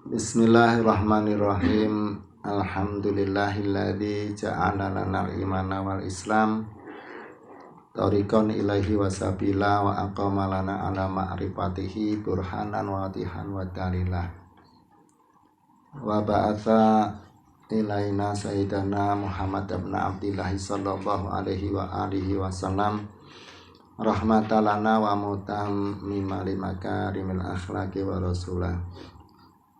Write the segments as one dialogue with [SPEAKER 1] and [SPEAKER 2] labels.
[SPEAKER 1] Bismillahirrahmanirrahim. Alhamdulillahilladzi ja'ala lanal imana wal islam tariqan ilaihi wasabila wa aqama lana ala ma'rifatihi burhanan wa wadihan wa dalilah wa ba'atha ilaina sayyidana Muhammad ibn Abdillah sallallahu alaihi wa alihi wasallam rahmatalana wa mutammima limakarimil akhlaqi wa rasulah.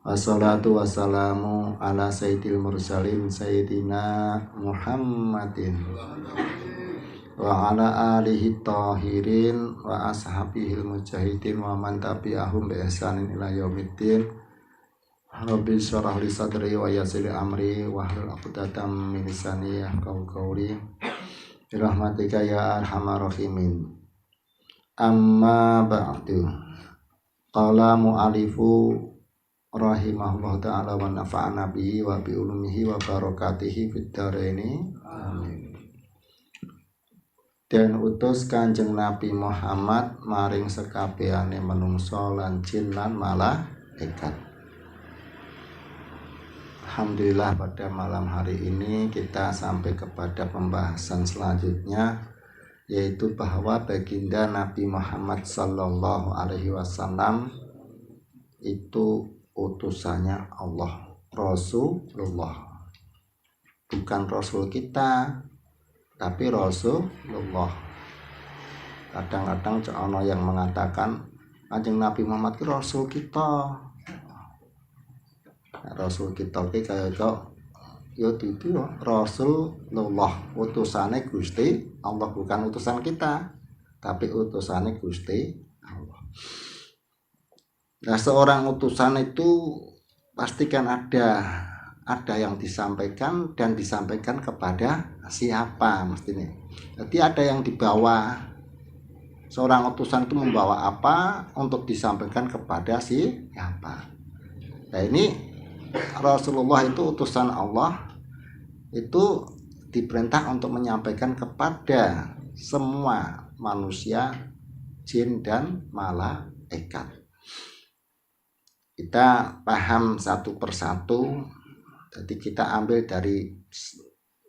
[SPEAKER 1] Wassalatu wassalamu ala sayyidil mursalin sayyidina Muhammadin wa ala alihi tahirin wa ashabihil mujahidin wa man tabi'ahum bi ihsanin ila yaumiddin. Rabbi shrah li sadri wa yassir li amri wahlul 'uqdatam min lisani yafqahu qawli bi rahmatika ya arhamar rahimin. Amma ba'du. Qala mu'alifu rahimahullah ta'ala wa nafa'ana bihi wa bi ulumihi wa barakatihi fid dharaini amin. Dan utus Kanjeng Nabi Muhammad maring sekabehane manungsa lan jin lan malaikat. Alhamdulillah, pada malam hari ini kita sampai kepada pembahasan selanjutnya, yaitu bahwa baginda Nabi Muhammad sallallahu alaihi wasallam itu utusannya Allah, Rasulullah, bukan Rasul kita, tapi Rasulullah. Kadang-kadang ono yang mengatakan Kanjeng Nabi Muhammad itu Rasul kita. Rasul kita ki kaya yo itu Rasulullah, utusane Gusti Allah, bukan utusan kita, tapi utusane Gusti Allah. Nah, seorang utusan itu pastikan ada yang disampaikan dan disampaikan kepada siapa mestinya. Jadi ada yang dibawa. Seorang utusan itu membawa apa untuk disampaikan kepada siapa. Nah, ini Rasulullah itu utusan Allah, itu diperintah untuk menyampaikan kepada semua manusia, jin dan malaikat. Kita paham satu persatu. Jadi kita ambil dari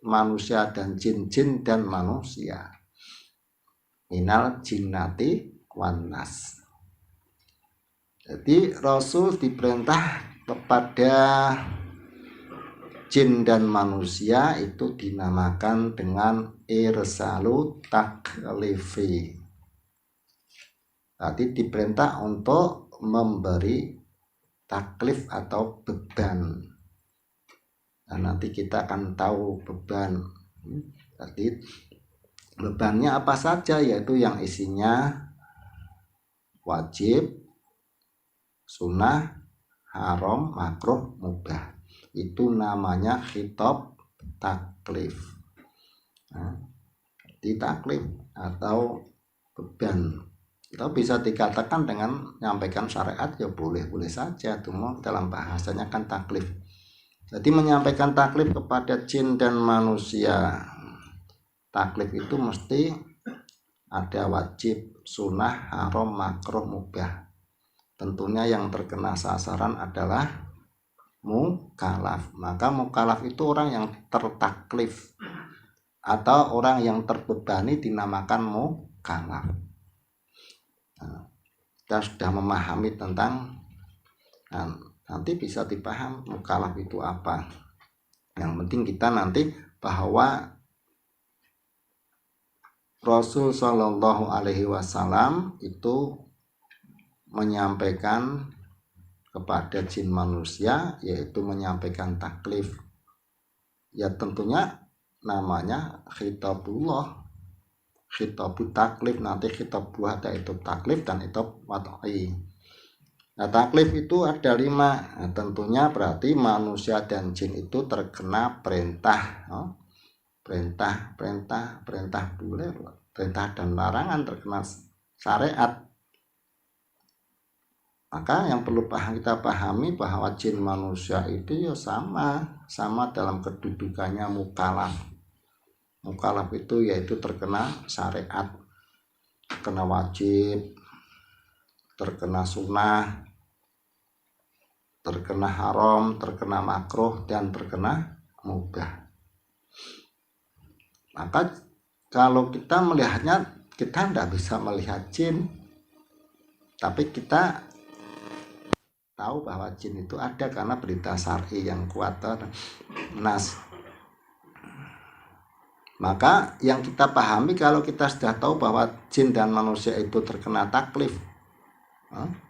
[SPEAKER 1] manusia dan jin dan manusia. Minal jinnati wan nas. Jadi Rasul diperintah kepada jin dan manusia itu dinamakan dengan irsalu taklifi. Tadi diperintah untuk memberi taklif atau beban. Nah, nanti kita akan tahu beban. Jadi bebannya apa saja, yaitu yang isinya wajib, sunnah, haram, makruh, mubah. Itu namanya khitab taklif. Nah, di taklif atau beban. Itu bisa dikatakan dengan menyampaikan syariat, ya boleh-boleh saja, cuma dalam bahasanya kan taklif. Jadi menyampaikan taklif kepada jin dan manusia, taklif itu mesti ada wajib, sunnah, haram, makruh, mubah. Tentunya yang terkena sasaran adalah mukallaf. Maka mukallaf itu orang yang tertaklif atau orang yang terbebani dinamakan mukallaf. Nah, kita sudah memahami tentang, nanti bisa dipaham mukallaf itu apa. Yang penting kita nanti bahwa Rasul Shallallahu Alaihi Wasallam itu menyampaikan kepada jin manusia, yaitu menyampaikan taklif. Ya tentunya namanya khitabullah, khitabut taklif, nanti khitab buat itu taklif dan itu wad'i. Nah, taklif itu ada 5. Nah, tentunya berarti manusia dan jin itu terkena perintah, perintah boleh, perintah dan larangan, terkena syariat. Maka yang perlu kita pahami bahwa jin manusia itu ya sama dalam kedudukannya mukallaf. Mukallaf itu yaitu terkena syariat, terkena wajib, terkena sunnah, terkena haram, terkena makruh, dan terkena mubah. Maka kalau kita melihatnya, kita tidak bisa melihat jin, tapi kita tahu bahwa jin itu ada karena berita syar'i yang kuat, nas. Maka yang kita pahami, kalau kita sudah tahu bahwa jin dan manusia itu terkena taklif,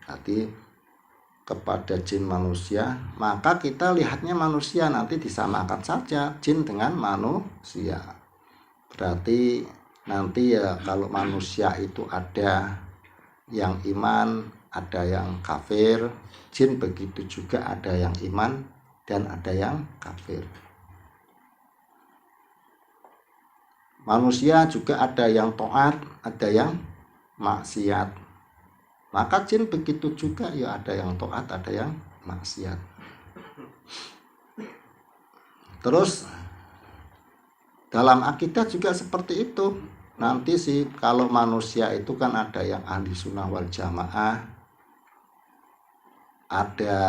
[SPEAKER 1] berarti kepada jin manusia, maka kita lihatnya manusia nanti disamakan saja jin dengan manusia. Berarti nanti ya kalau manusia itu ada yang iman, ada yang kafir, jin begitu juga ada yang iman dan ada yang kafir. Manusia juga ada yang taat, ada yang maksiat. Maka jin begitu juga, ya ada yang taat, ada yang maksiat. Terus dalam akidah juga seperti itu. Nanti sih kalau manusia itu kan ada yang ahli sunnah wal jamaah, ada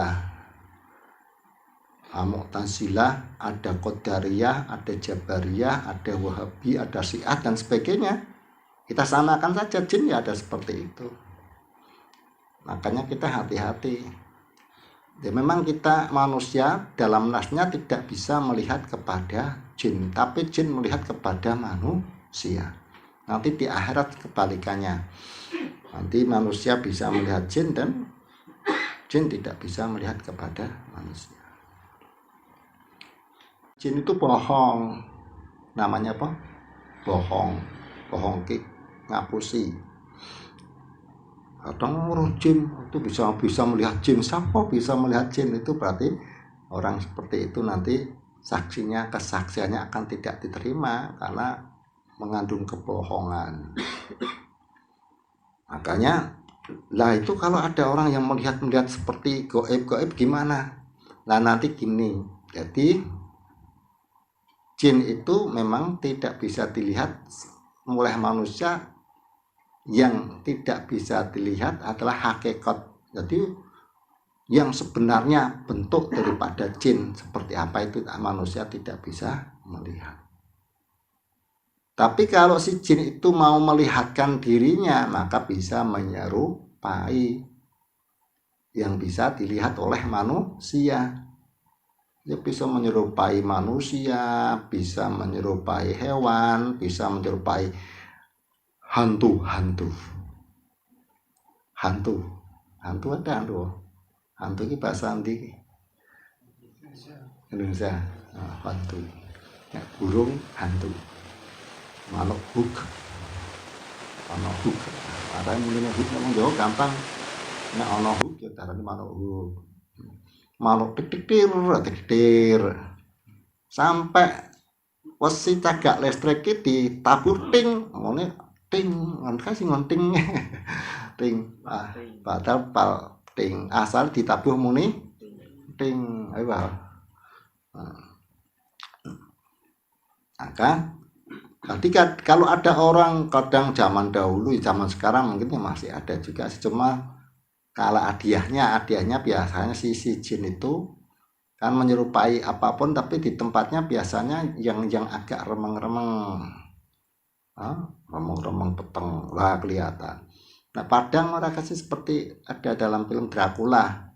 [SPEAKER 1] Mu'tazilah, ada Qadariyah, ada Jabariyah, ada Wahabi, ada Syiah dan sebagainya. Kita samakan saja, jin ya ada seperti itu. Makanya kita hati-hati. Ya memang kita manusia dalam nasnya tidak bisa melihat kepada jin, tapi jin melihat kepada manusia. Nanti di akhirat kebalikannya. Nanti manusia bisa melihat jin dan jin tidak bisa melihat kepada manusia. Jin itu bohong. Namanya apa? Bohong. Bohong ngapusi. Kadang orang jin itu bisa melihat jin. Siapa bisa melihat jin? Itu berarti orang seperti itu nanti kesaksiannya akan tidak diterima karena mengandung kebohongan. Makanya lah itu kalau ada orang yang melihat seperti goib gimana? Nah nanti gini, jadi jin itu memang tidak bisa dilihat oleh manusia. Yang tidak bisa dilihat adalah hakikat. Jadi yang sebenarnya bentuk daripada jin seperti apa itu manusia tidak bisa melihat. Tapi kalau si jin itu mau melihatkan dirinya, maka bisa menyerupai yang bisa dilihat oleh manusia. Dia bisa menyerupai manusia, bisa menyerupai hewan, bisa menyerupai hantu ada hantu ini bahasa nanti Indonesia. Hantu ya, burung hantu, manuk huk ada yang mulai huk ngomong jauh gampang. Nek ana huk ya darane manuk huk, manuk tik sampai wesi cagak listrik iki ditabur ting ngene ting kan kasih ngonting ting padahal ting asal ditabuh muni ting ayo maka ketika kalau ada orang kadang zaman dahulu zaman sekarang mungkin masih ada juga cuma kalau hadiahnya biasanya si jin itu kan menyerupai apapun tapi di tempatnya biasanya yang agak remeng-remeng peteng lah kelihatan. Nah padang orang kasih seperti ada dalam film Dracula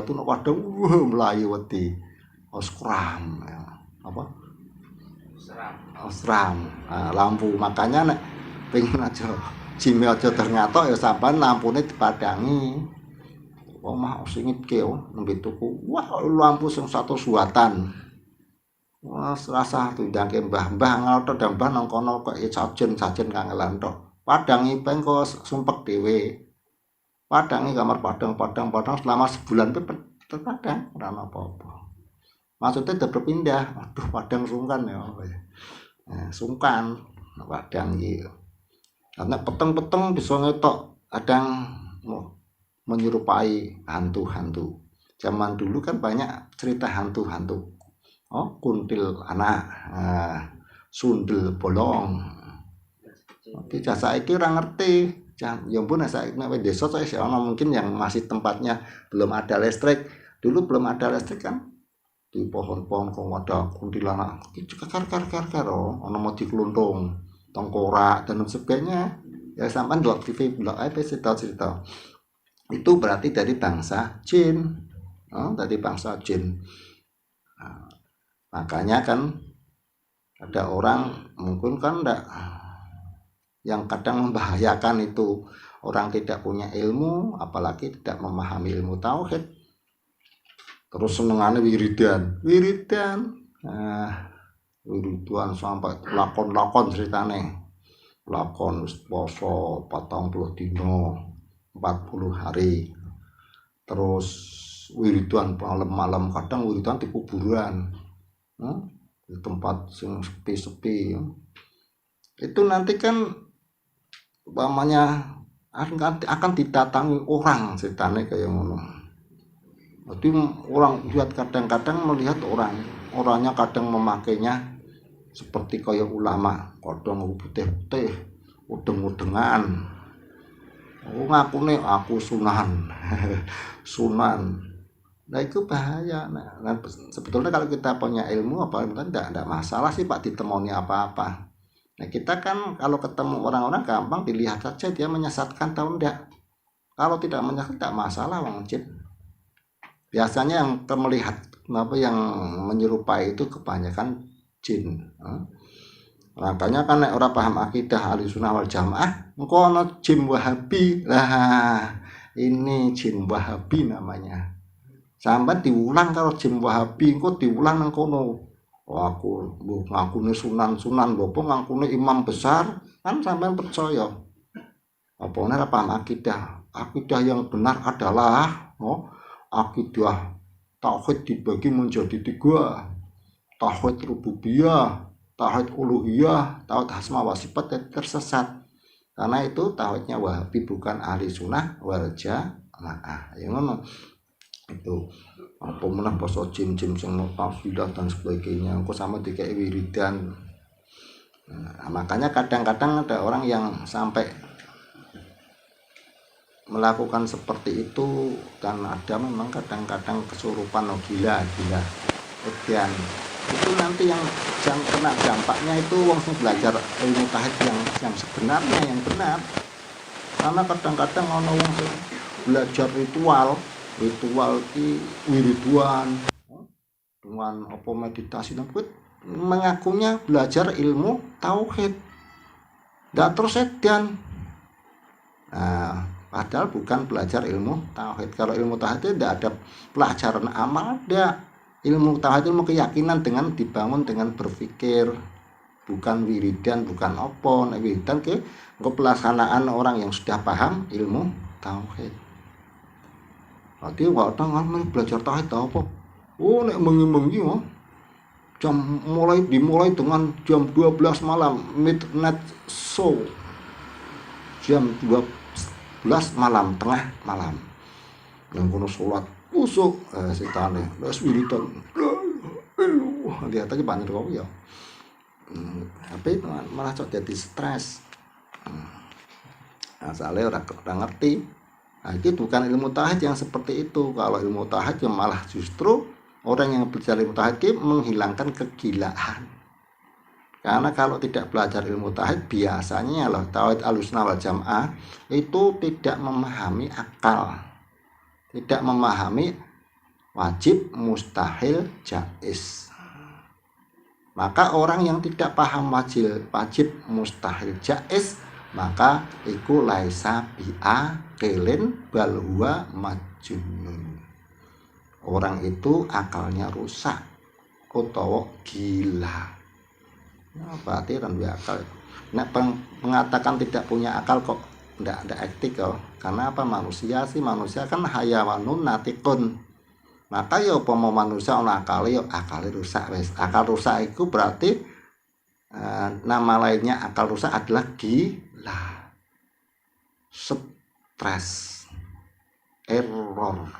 [SPEAKER 1] itu padang melayu wedi osram apa osram lampu. Makanya nek pengen aja jime aja ternyata ya sampean lampune dipadangi. Wong mah singit ke nembe tuku wah lampu sing 100 wattan. Wah rasa tundangke mbah-mbah ngono to mbah nang kono kok sajen kangelan tok. Padangi peng kok sumpek dhewe. Padangi kamar padang selama sebulan terpadang ora apa-apa. Maksudnya udah berpindah. Aduh padang sungkan ya. Sungkan padang iki. Karena peteng-peteng bisa ngetok kadang menyerupai hantu-hantu. Zaman dulu kan banyak cerita hantu-hantu. Kuntil anak, sundel bolong. Tapi saiki ora ngerti. Ya ampun saiki nek desa saya mungkin yang masih tempatnya belum ada listrik. Dulu belum ada listrik kan, di pohon-pohon kok ada kuntilanak kar ono mati keluntung tengkorak dan sebagainya. Ya sampai dua TV blog apa cerita itu berarti dari bangsa jin, dari bangsa jin. Nah, makanya kan ada orang mungkin kan enggak, yang kadang membahayakan itu orang tidak punya ilmu, apalagi tidak memahami ilmu tauhid, terus senengannya wiridan, wiridan sampai lakon ceritane, lakon poso 40 dino 40 hari, terus wiridan malam-malam, kadang wiridan di kuburan, di tempat yang sepi-sepi. Itu nanti kan umpamanya akan didatangi orang ceritanya kayak ngono. Jadi orang lihat kadang-kadang melihat orangnya kadang memakainya seperti kayak ulama, kadang putih-putih, udeng-udengan. Ngaku nih aku sunan, sunan. Nah itu bahaya. Nah, sebetulnya kalau kita punya ilmu apa enggak masalah sih Pak ditemoni apa-apa. Nah kita kan kalau ketemu orang-orang gampang dilihat saja dia menyesatkan atau enggak. Kalau tidak menyesatkan tidak masalah wajib. Biasanya yang melihat yang menyerupai itu kebanyakan jin. Makanya kan orang paham akidah Ahlussunnah wal Jamaah, engko ana jin Wahabi. Lah ini jin Wahabi namanya. Sampai diulang kalau jin Wahabi engko diulang nang kono. Aku ngakune sunan bopo ngakune imam besar kan sampean percaya. Apa ora paham akidah? Akidah yang benar adalah akidah tauhid dibagi menjadi 3. Tauhid rububiyah, tauhid uluhiyah, tauhid asma wa sifat tersesat. Karena itu tauhidnya Wahabi bukan ahli sunnah wal jamaah. Ya ngono. Itu apa menah basa jin sing tafsidah dan sebagainya. Engko sama dikek wiridan. Nah, makanya kadang-kadang ada orang yang sampai melakukan seperti itu dan ada memang kadang-kadang kesurupan gila kemudian itu nanti yang kena dampaknya itu wong sing belajar ilmu tauhid yang sebenarnya yang benar. Karena kadang-kadang ono wong sing belajar ritual ki wiriduan dengan apa meditasi mengakunya belajar ilmu tauhid dan terus edan. Nah, padahal bukan belajar ilmu tauhid. Kalau ilmu tauhid itu tidak ada pelajaran amal, ada ilmu tauhid, ilmu keyakinan dengan dibangun dengan berpikir, bukan wiridan, bukan opo. Nah, wiridan ke pelaksanaan orang yang sudah paham ilmu tauhid. Berarti kadang belajar tauhid apa? Oh, nek mengi-mengi dimulai dengan jam 12 malam, midnight show. Jam 12 malam, tengah malam. Yang kono salat usuk setane. Wis wiridan. Lihat aja banyak kok ya. Tapi malah kok jadi stres. Soalnya orang ngerti. Nah, itu bukan ilmu tauhid yang seperti itu. Kalau ilmu tauhid yang malah justru orang yang belajar ilmu tauhid menghilangkan kegilaan. Karena kalau tidak belajar ilmu tauhid biasanya loh tauhid Ahlussunnah wal Jamaah itu tidak memahami akal. Tidak memahami wajib, mustahil, jaiz. Maka orang yang tidak paham wajib, mustahil, jaiz, maka iku laisa bi'aqilin bal huwa majnun. Orang itu akalnya rusak utawa gila. Ya, berarti kan akal. Nek mengatakan tidak punya akal kok tidak etik kok. Karena apa? Manusia kan hayawanun natikun. Maka ya umpama manusia ana akale ya akale rusak wis. Akal rusak itu berarti nama lainnya akal rusak adalah gila, stres, error.